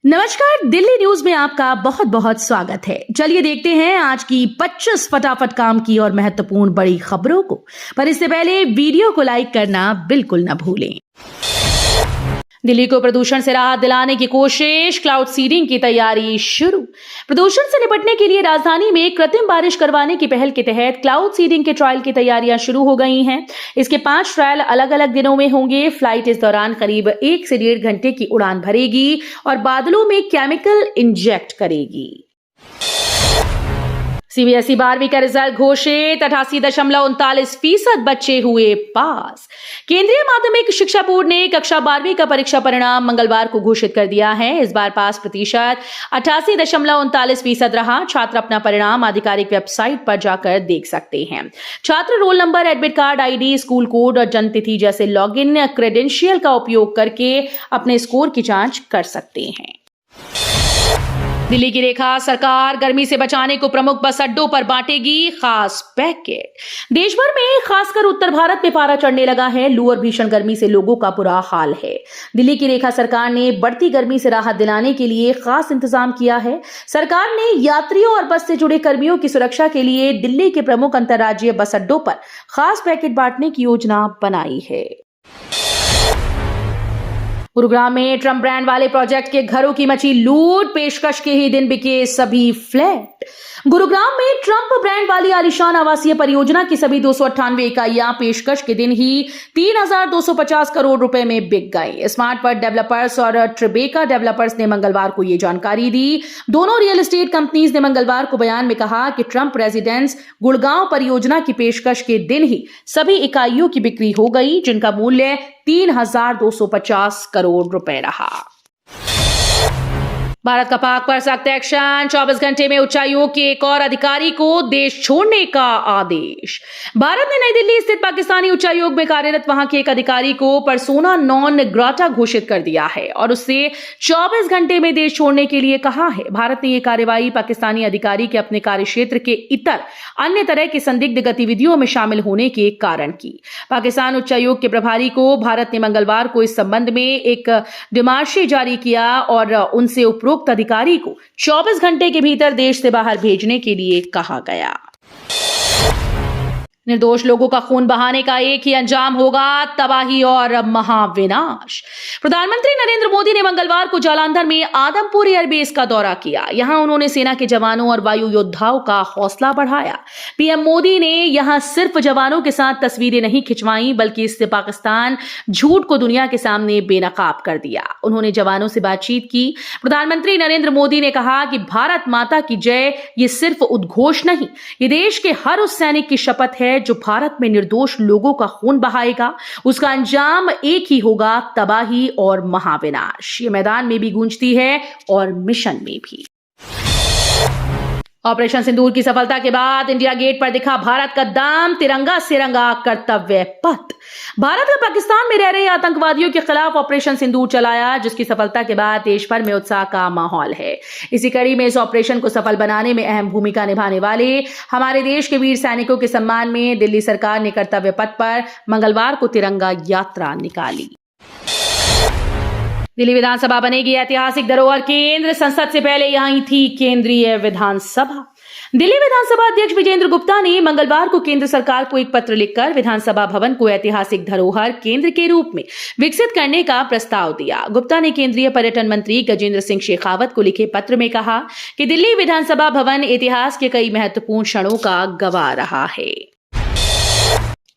नमस्कार, दिल्ली न्यूज में आपका बहुत बहुत स्वागत है। चलिए देखते हैं आज की 25 फटाफट काम की और महत्वपूर्ण बड़ी खबरों को। पर इससे पहले वीडियो को लाइक करना बिल्कुल न भूलें। दिल्ली को प्रदूषण से राहत दिलाने की कोशिश, क्लाउड सीडिंग की तैयारी शुरू। प्रदूषण से निपटने के लिए राजधानी में कृत्रिम बारिश करवाने की पहल के तहत क्लाउड सीडिंग के ट्रायल की तैयारियां शुरू हो गई हैं। इसके 5 ट्रायल अलग अलग दिनों में होंगे। फ्लाइट इस दौरान करीब 1 से 1.5 घंटे की उड़ान भरेगी और बादलों में केमिकल इंजेक्ट करेगी। सीबीएसई 12वीं का रिजल्ट घोषित, 88.39% बच्चे हुए पास। केंद्रीय माध्यमिक शिक्षा बोर्ड ने कक्षा 12वीं का परीक्षा परिणाम मंगलवार को घोषित कर दिया है। इस बार पास प्रतिशत 88.39% रहा। छात्र अपना परिणाम आधिकारिक वेबसाइट पर जाकर देख सकते हैं। छात्र roll number, admit card, ID, school code और जन्म तिथि जैसे लॉगिन क्रेडेंशियल का उपयोग करके अपने स्कोर की जांच कर सकते हैं। दिल्ली की रेखा सरकार गर्मी से बचाने को प्रमुख बस अड्डों पर बांटेगी खास पैकेट। देश भर में खासकर उत्तर भारत में पारा चढ़ने लगा है। लू और भीषण गर्मी से लोगों का बुरा हाल है। दिल्ली की रेखा सरकार ने बढ़ती गर्मी से राहत दिलाने के लिए खास इंतजाम किया है। सरकार ने यात्रियों और बस से जुड़े कर्मियों की सुरक्षा के लिए दिल्ली के प्रमुख अंतर्राज्यीय बस अड्डों पर खास पैकेट बांटने की योजना बनाई है। गुरुग्राम में ट्रम्प ब्रांड वाले प्रोजेक्ट के घरों की मची लूट, पेशकश के ही दिन बिके सभी फ्लैट। गुरुग्राम में ट्रम्प ब्रांड वाली आलीशान आवासीय परियोजना की सभी 298 इकाइयां पेशकश के दिन ही 3,250 करोड़ रुपए में बिक गई। स्मार्ट वर्ल्ड डेवलपर्स और ट्रिबेका डेवलपर्स ने मंगलवार को यह जानकारी दी। दोनों रियल एस्टेट कंपनीज ने मंगलवार को बयान में कहा कि ट्रम्प रेजिडेंस गुड़गांव परियोजना की पेशकश के दिन ही सभी इकाइयों की बिक्री हो गई, जिनका मूल्य 3,250 करोड़ रुपए रहा। भारत का पाक पर सख्त एक्शन, 24 घंटे में उच्चायोग के एक और अधिकारी को देश छोड़ने का आदेश। भारत ने नई दिल्ली स्थित पाकिस्तानी उच्चायोग में कार्यरत वहां के एक अधिकारी को पर्सोना नॉन ग्राटा घोषित कर दिया है और उससे 24 घंटे में देश छोड़ने के लिए कहा है। भारत ने यह कार्रवाई पाकिस्तानी अधिकारी के अपने कार्यक्षेत्र के इतर अन्य तरह की संदिग्ध गतिविधियों में शामिल होने के कारण की। पाकिस्तान उच्चायोग के प्रभारी को भारत ने मंगलवार को इस संबंध में एक डिमार्शे जारी किया और उनसे उपरोक्त अधिकारी को 24 घंटे के भीतर देश से बाहर भेजने के लिए कहा गया। निर्दोष लोगों का खून बहाने का एक ही अंजाम होगा, तबाही और महाविनाश। प्रधानमंत्री नरेंद्र मोदी ने मंगलवार को जालंधर में आदमपुर एयरबेस का दौरा किया। यहां उन्होंने सेना के जवानों और वायु योद्धाओं का हौसला बढ़ाया। पीएम मोदी ने यहां सिर्फ जवानों के साथ तस्वीरें नहीं खिंचवाई, बल्कि इससे पाकिस्तान झूठ को दुनिया के सामने बेनकाब कर दिया। उन्होंने जवानों से बातचीत की। प्रधानमंत्री नरेंद्र मोदी ने कहा कि भारत माता की जय ये सिर्फ उद्घोष नहीं, ये देश के हर उस सैनिक की शपथ है जो भारत में निर्दोष लोगों का खून बहाएगा। उसका अंजाम एक ही होगा, तबाही और महाविनाश। ये मैदान में भी गूंजती है और मिशन में भी। ऑपरेशन सिंदूर की सफलता के बाद इंडिया गेट पर दिखा भारत का दाम, तिरंगा से रंगा कर्तव्य पथ। भारत ने पाकिस्तान में रह रहे आतंकवादियों के खिलाफ ऑपरेशन सिंदूर चलाया, जिसकी सफलता के बाद देश भर में उत्साह का माहौल है। इसी कड़ी में इस ऑपरेशन को सफल बनाने में अहम भूमिका निभाने वाले हमारे देश के वीर सैनिकों के सम्मान में दिल्ली सरकार ने कर्तव्य पथ पर मंगलवार को तिरंगा यात्रा निकाली। दिल्ली विधानसभा बनेगी ऐतिहासिक धरोहर केंद्र। संसद से पहले यहीं थी केंद्रीय विधानसभा। दिल्ली विधानसभा अध्यक्ष विजेंद्र गुप्ता ने मंगलवार को केंद्र सरकार को एक पत्र लिखकर विधानसभा भवन को ऐतिहासिक धरोहर केंद्र के रूप में विकसित करने का प्रस्ताव दिया। गुप्ता ने केंद्रीय पर्यटन मंत्री गजेंद्र सिंह शेखावत को लिखे पत्र में कहा कि दिल्ली विधानसभा भवन इतिहास के कई महत्वपूर्ण क्षणों का गवाह रहा है।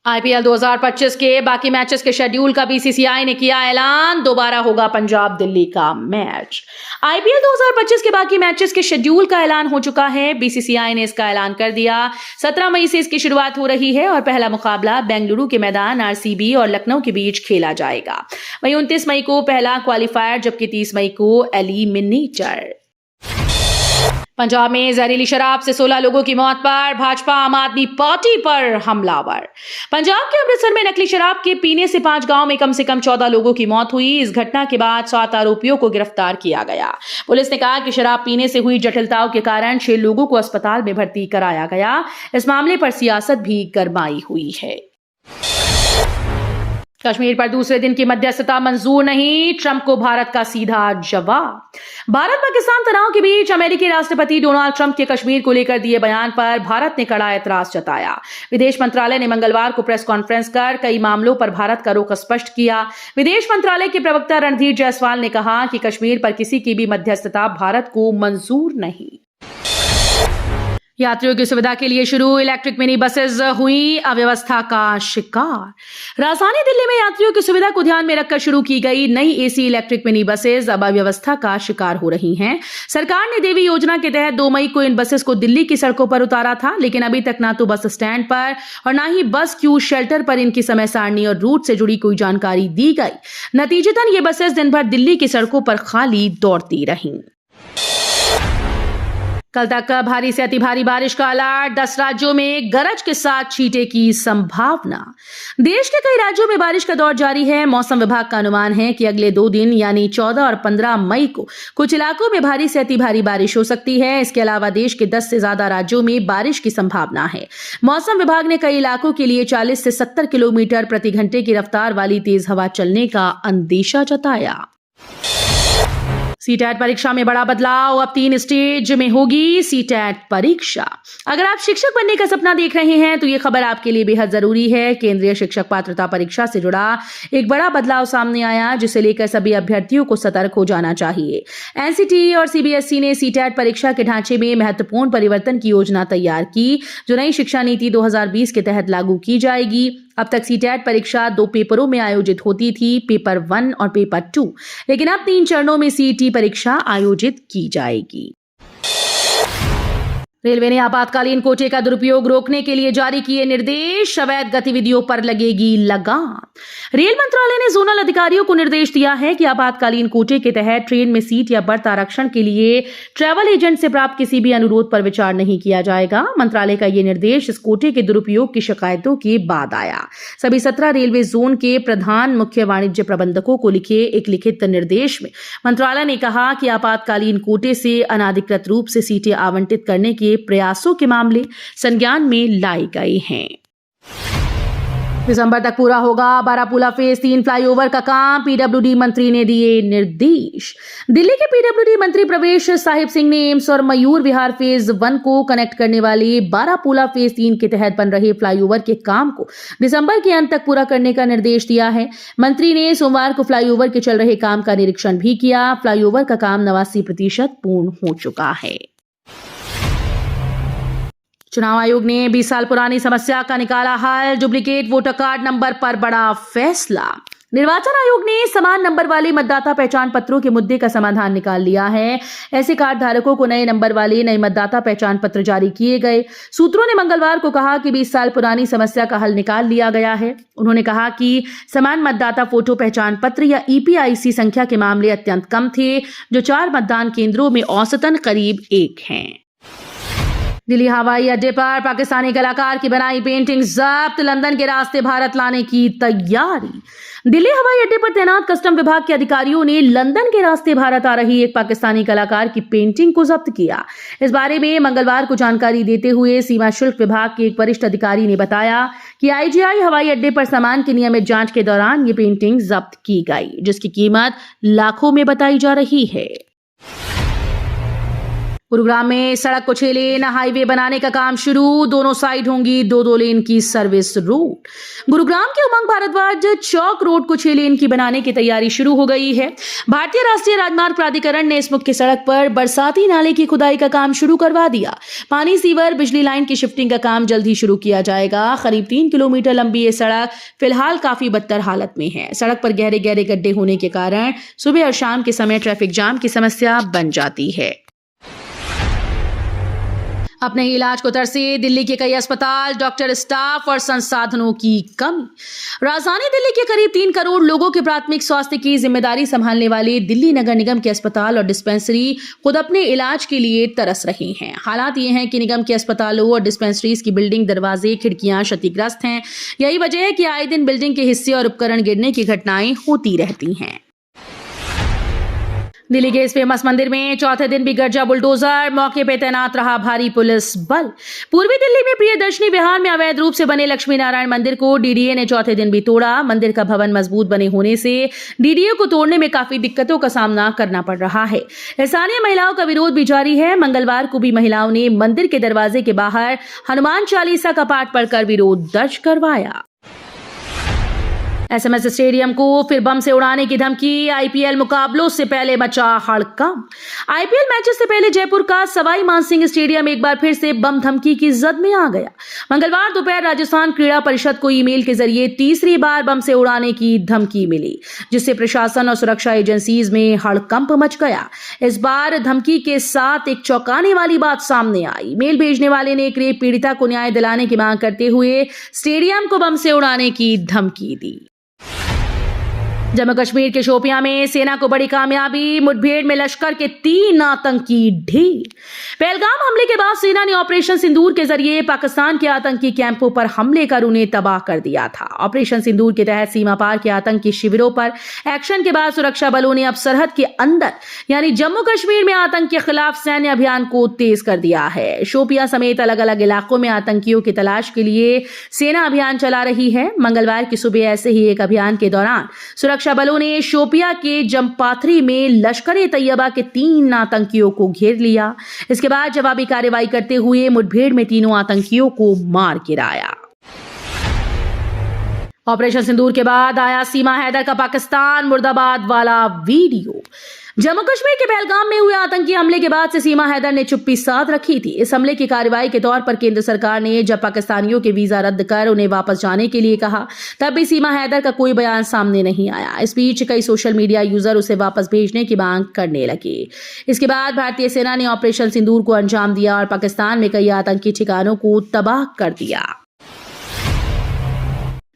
आईपीएल 2025 के बाकी मैचेस के शेड्यूल का बीसीसीआई ने किया ऐलान। दोबारा होगा पंजाब दिल्ली का मैच। आईपीएल 2025 के बाकी मैचेस के शेड्यूल का ऐलान हो चुका है। बीसीसीआई ने इसका ऐलान कर दिया। 17 मई से इसकी शुरुआत हो रही है और पहला मुकाबला बेंगलुरु के मैदान आरसीबी और लखनऊ के बीच खेला जाएगा। वहीं 29 मई को पहला क्वालिफायर, जबकि 30 मई को एलिमिनेटर। पंजाब में जहरीली शराब से 16 लोगों की मौत पर भाजपा आम आदमी पार्टी पर हमलावर। पंजाब के अमृतसर में नकली शराब के पीने से 5 गांव में कम से कम 14 लोगों की मौत हुई। इस घटना के बाद 7 आरोपियों को गिरफ्तार किया गया। पुलिस ने कहा कि शराब पीने से हुई जटिलताओं के कारण 6 लोगों को अस्पताल में भर्ती कराया गया। इस मामले पर सियासत भी गरमाई हुई है। कश्मीर पर दूसरे दिन की मध्यस्थता मंजूर नहीं, ट्रंप को भारत का सीधा जवाब। भारत पाकिस्तान तनाव के बीच अमेरिकी राष्ट्रपति डोनाल्ड ट्रंप के कश्मीर को लेकर दिए बयान पर भारत ने कड़ा ऐतराज जताया। विदेश मंत्रालय ने मंगलवार को प्रेस कॉन्फ्रेंस कर कई मामलों पर भारत का रुख स्पष्ट किया। विदेश मंत्रालय के प्रवक्ता रणधीर जायसवाल ने कहा कि कश्मीर पर किसी की भी मध्यस्थता भारत को मंजूर नहीं। यात्रियों की सुविधा के लिए शुरू इलेक्ट्रिक मिनी बसेस हुई अव्यवस्था का शिकार। राजधानी दिल्ली में यात्रियों की सुविधा को ध्यान में रखकर शुरू की गई नई एसी इलेक्ट्रिक मिनी बसेस अब अव्यवस्था का शिकार हो रही हैं। सरकार ने देवी योजना के तहत 2 मई को इन बसेस को दिल्ली की सड़कों पर उतारा था, लेकिन अभी तक ना तो बस स्टैंड पर और ना ही बस क्यू शेल्टर पर इनकी समय सारणी और रूट से जुड़ी कोई जानकारी दी गई। नतीजतन ये बसेस दिन भर दिल्ली की सड़कों पर खाली दौड़ती रहीं। कल तक भारी से अति भारी बारिश का अलर्ट, 10 राज्यों में गरज के साथ छींटे की संभावना। देश के कई राज्यों में बारिश का दौर जारी है। मौसम विभाग का अनुमान है कि अगले 2 दिन यानी 14 और 15 मई को कुछ इलाकों में भारी से अति भारी बारिश हो सकती है। इसके अलावा देश के 10 से ज्यादा राज्यों में बारिश की संभावना है। मौसम विभाग ने कई इलाकों के लिए 40 से 70 किलोमीटर प्रति घंटे की रफ्तार वाली तेज हवा चलने का अंदेशा जताया। सीटैट परीक्षा में बड़ा बदलाव, अब 3 स्टेज में होगी सीटैट परीक्षा। अगर आप शिक्षक बनने का सपना देख रहे हैं तो ये खबर आपके लिए बेहद जरूरी है। केंद्रीय शिक्षक पात्रता परीक्षा से जुड़ा एक बड़ा बदलाव सामने आया, जिसे लेकर सभी अभ्यर्थियों को सतर्क हो जाना चाहिए। एनसीटीई और सीबीएसई ने सीटैट परीक्षा के ढांचे में महत्वपूर्ण परिवर्तन की योजना तैयार की, जो नई शिक्षा नीति 2020 के तहत लागू की जाएगी। अब तक सीटैट परीक्षा 2 पेपरों में आयोजित होती थी, पेपर 1 और पेपर 2, लेकिन अब 3 चरणों में सीईटी परीक्षा आयोजित की जाएगी। रेलवे ने आपातकालीन कोटे का दुरुपयोग रोकने के लिए जारी किए निर्देश, अवैध गतिविधियों पर लगेगी लगाम। रेल मंत्रालय ने जोनल अधिकारियों को निर्देश दिया है कि आपातकालीन कोटे के तहत ट्रेन में सीट या बर्थ आरक्षण के लिए ट्रैवल एजेंट से प्राप्त किसी भी अनुरोध पर विचार नहीं किया जाएगा। मंत्रालय का यह निर्देश इस कोटे के दुरुपयोग की शिकायतों के बाद आया। सभी 17 रेलवे जोन के प्रधान मुख्य वाणिज्य प्रबंधकों को लिखे एक लिखित निर्देश में मंत्रालय ने कहा कि आपातकालीन कोटे से अनाधिकृत रूप से सीटें आवंटित करने के प्रयासों के मामले संज्ञान में लाए गए हैं। दिसंबर तक पूरा होगा बारापुला फेज 3 फ्लाईओवर का काम, पीडब्ल्यूडी मंत्री ने दिए निर्देश। दिल्ली के पीडब्ल्यूडी मंत्री प्रवेश साहिब सिंह ने एम्स और मयूर विहार फेज 1 को कनेक्ट करने वाले बारापुला फेज 3 के तहत बन रहे फ्लाईओवर के काम को दिसंबर के अंत तक पूरा करने का निर्देश दिया है। मंत्री ने सोमवार को फ्लाईओवर के चल रहे काम का निरीक्षण भी किया। फ्लाईओवर का काम 89% पूर्ण हो चुका है। चुनाव आयोग ने 20 साल पुरानी समस्या का निकाला हल, डुप्लीकेट वोटर कार्ड नंबर पर बड़ा फैसला। निर्वाचन आयोग ने समान नंबर वाले मतदाता पहचान पत्रों के मुद्दे का समाधान निकाल लिया है। ऐसे कार्ड धारकों को नए नंबर वाले नए मतदाता पहचान पत्र जारी किए गए। सूत्रों ने मंगलवार को कहा कि 20 साल पुरानी समस्या का हल निकाल लिया गया है। उन्होंने कहा कि समान मतदाता फोटो पहचान पत्र या ईपीआईसी संख्या के मामले अत्यंत कम थे, जो 4 मतदान केंद्रों में औसतन करीब 1 हैं। दिल्ली हवाई अड्डे पर पाकिस्तानी कलाकार की बनाई पेंटिंग जब्त, लंदन के रास्ते भारत लाने की तैयारी। दिल्ली हवाई अड्डे पर तैनात कस्टम विभाग के अधिकारियों ने लंदन के रास्ते भारत आ रही एक पाकिस्तानी कलाकार की पेंटिंग को जब्त किया। इस बारे में मंगलवार को जानकारी देते हुए सीमा शुल्क विभाग के एक वरिष्ठ अधिकारी ने बताया कि आईजीआई हवाई अड्डे पर सामान की नियमित जांच के दौरान ये पेंटिंग जब्त की गई, जिसकी कीमत लाखों में बताई जा रही है। गुरुग्राम में सड़क को 6 लेन हाईवे बनाने का काम शुरू, दोनों साइड होंगी 2-2 लेन की सर्विस रोड। गुरुग्राम के उमंग भारद्वाज चौक रोड को 6 लेन की बनाने की तैयारी शुरू हो गई है। भारतीय राष्ट्रीय राजमार्ग प्राधिकरण ने इस मुख्य सड़क पर बरसाती नाले की खुदाई का काम शुरू करवा दिया। पानी, सीवर, बिजली लाइन की शिफ्टिंग का काम जल्द ही शुरू किया जाएगा। करीब 3 किलोमीटर लंबी ये सड़क फिलहाल काफी बदतर हालत में है। सड़क पर गहरे गहरे गड्ढे होने के कारण सुबह और शाम के समय ट्रैफिक जाम की समस्या बन जाती है। अपने ही इलाज को तरसे दिल्ली के कई अस्पताल, डॉक्टर, स्टाफ और संसाधनों की कमी। राजधानी दिल्ली के करीब 3 करोड़ लोगों के प्राथमिक स्वास्थ्य की जिम्मेदारी संभालने वाले दिल्ली नगर निगम के अस्पताल और डिस्पेंसरी खुद अपने इलाज के लिए तरस रहे हैं। हालात ये हैं कि निगम के अस्पतालों और डिस्पेंसरीज की बिल्डिंग, दरवाजे, खिड़कियां क्षतिग्रस्त हैं। यही वजह है कि आए दिन बिल्डिंग के हिस्से और उपकरण गिरने की घटनाएं होती रहती हैं। दिल्ली के इस फेमस मंदिर में चौथे दिन भी गरजा बुलडोजर, मौके पे तैनात रहा भारी पुलिस बल। पूर्वी दिल्ली में प्रियदर्शनी विहार में अवैध रूप से बने लक्ष्मी नारायण मंदिर को डीडीए ने चौथे दिन भी तोड़ा। मंदिर का भवन मजबूत बने होने से डीडीए को तोड़ने में काफी दिक्कतों का सामना करना पड़ रहा है। स्थानीय महिलाओं का विरोध भी जारी है। मंगलवार को भी महिलाओं ने मंदिर के दरवाजे के बाहर हनुमान चालीसा का पाठ पढ़कर विरोध दर्ज करवाया। एसएमएस स्टेडियम को फिर बम से उड़ाने की धमकी। आईपीएल मुकाबलों से पहले मचा हड़कंप। आईपीएल मैचेस से पहले जयपुर का सवाई मानसिंह स्टेडियम एक बार फिर से बम धमकी की जद में आ गया। मंगलवार दोपहर राजस्थान क्रीड़ा परिषद को ईमेल के जरिए तीसरी बार बम से उड़ाने की धमकी मिली, जिससे प्रशासन और सुरक्षा एजेंसीज में हड़कंप मच गया। इस बार धमकी के साथ एक चौंकाने वाली बात सामने आई। मेल भेजने वाले ने एक रेप पीड़िता को न्याय दिलाने की मांग करते हुए स्टेडियम को बम से उड़ाने की धमकी दी। जम्मू कश्मीर के शोपियां में सेना को बड़ी कामयाबी। मुठभेड़ में लश्कर के 3 आतंकी ढेर। पहलगाम हमले के बाद सेना ने ऑपरेशन सिंदूर के जरिए पाकिस्तान के आतंकी कैंपों पर हमले कर उन्हें तबाह कर दिया था। ऑपरेशन सिंदूर के तहत सीमा पार के आतंकी शिविरों पर एक्शन के बाद सुरक्षा बलों ने अब सरहद के अंदर यानी जम्मू कश्मीर में आतंक के खिलाफ सैन्य अभियान को तेज कर दिया है। शोपियां समेत अलग अलग इलाकों में आतंकियों की तलाश के लिए सेना अभियान चला रही है। मंगलवार की सुबह ऐसे ही एक अभियान के दौरान सुरक्षा बलों ने शोपिया के जमपाथरी में लश्कर-ए तैयबा के 3 आतंकियों को घेर लिया। इसके बाद जवाबी कार्रवाई करते हुए मुठभेड़ में तीनों आतंकियों को मार गिराया। ऑपरेशन सिंदूर के बाद आया सीमा हैदर का पाकिस्तान मुर्दाबाद वाला वीडियो। जम्मू कश्मीर के पहलगाम में हुए आतंकी हमले के बाद से सीमा हैदर ने चुप्पी साध रखी थी। इस हमले की कार्रवाई के तौर पर केंद्र सरकार ने जब पाकिस्तानियों के वीजा रद्द कर उन्हें वापस जाने के लिए कहा, तब भी सीमा हैदर का कोई बयान सामने नहीं आया। इस बीच कई सोशल मीडिया यूजर उसे वापस भेजने की मांग करने लगे। इसके बाद भारतीय सेना ने ऑपरेशन सिंदूर को अंजाम दिया और पाकिस्तान में कई आतंकी ठिकानों को तबाह कर दिया।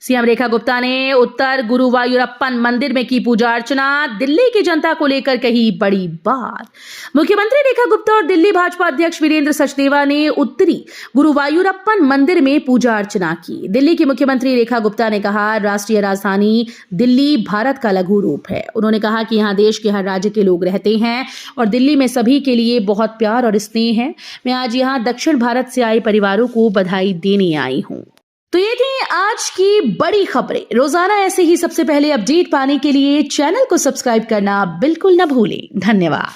सीएम रेखा गुप्ता ने उत्तर गुरुवायूरप्पन मंदिर में की पूजा अर्चना। दिल्ली की जनता को लेकर कही बड़ी बात। मुख्यमंत्री रेखा गुप्ता और दिल्ली भाजपा अध्यक्ष वीरेंद्र सचदेवा ने उत्तरी गुरुवायूरप्पन मंदिर में पूजा अर्चना की। दिल्ली की मुख्यमंत्री रेखा गुप्ता ने कहा, राष्ट्रीय राजधानी दिल्ली भारत का लघु रूप है। उन्होंने कहा कि यहाँ देश के हर राज्य के लोग रहते हैं और दिल्ली में सभी के लिए बहुत प्यार और स्नेह है। मैं आज यहाँ दक्षिण भारत से आए परिवारों को बधाई देने आई हूँ। तो ये थी आज की बड़ी खबरें। रोजाना ऐसे ही सबसे पहले अपडेट पाने के लिए चैनल को सब्सक्राइब करना बिल्कुल न भूलें। धन्यवाद।